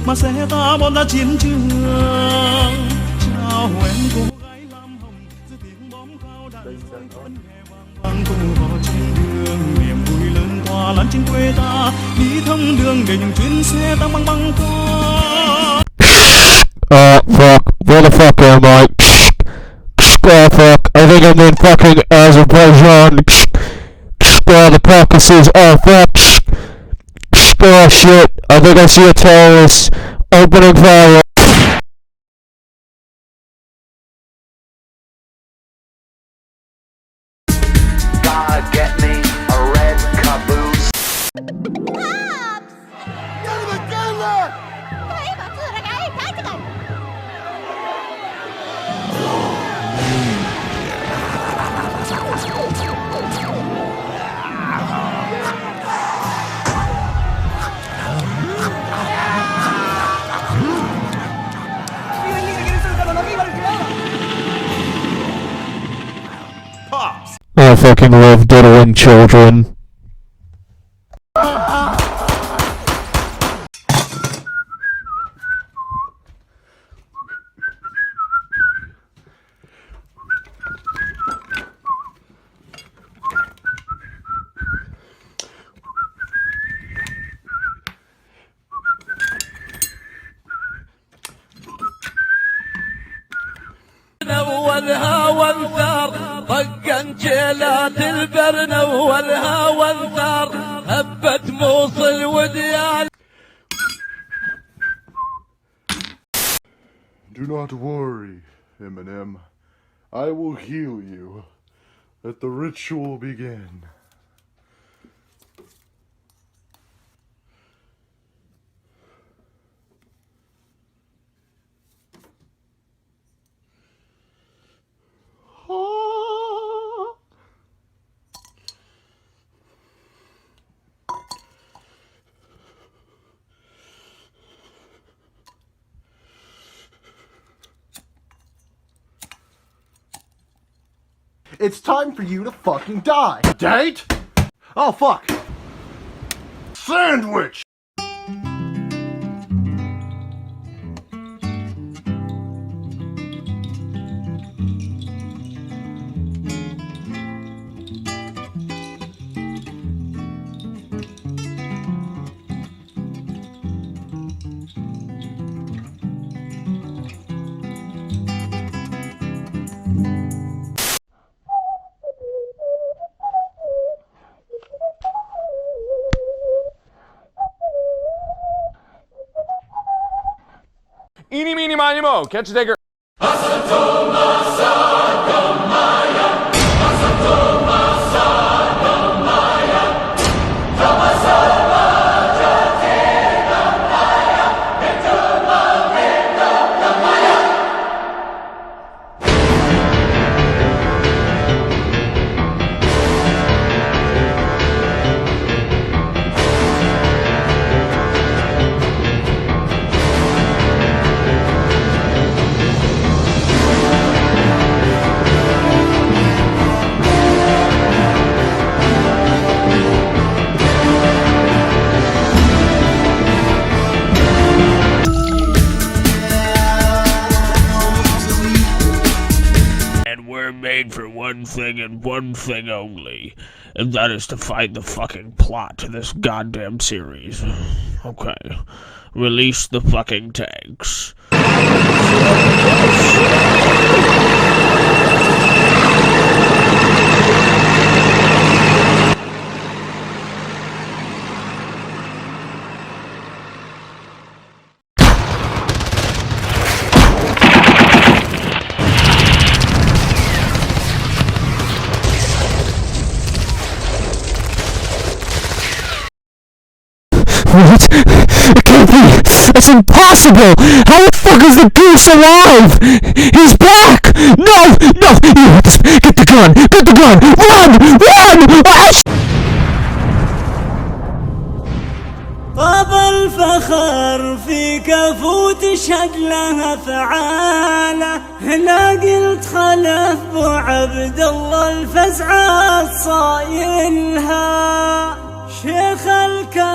mà sẽ ta bọn ra chiến trường chào em cô gái lam hồng giữa tiếng bom pháo đạn vẫn nghe vang tu hò trên đường niềm vui lớn tỏa lan trên quê ta đi thông đường để những chuyến xe tăng băng băng qua. Fuck, where the fuck am I? Oh fuck, I think I'm in fucking Azerbaijan. The Caucasus, oh fuck. Oh shit, I think I see a terrorist opening fire. God, get me a red caboose. Pops! Get him again there! Thấy bà cười ra cái trái chứ không? I fucking love diddling children. نولها وانثار طقا جيلات البر نولها وانثار هبت موصل وديال. Do not worry, Eminem. I will heal you. Let the ritual begin. It's time for you to fucking die. Date? Oh, fuck. Sandwich! Eeny, meeny, miny, mo. Catch a digger. Made for one thing and one thing only, and that is to find the fucking plot to this goddamn series. Okay, release the fucking tanks. What? It can't be! It's impossible! How the fuck is the goose alive? He's back! No! No! Get the gun! Get the gun! Run! Run! طاب الفخر في كفو تشهد لها فعالة هنا قلت خلف بو عبد الله الفزعة صايلها شيخ الكرم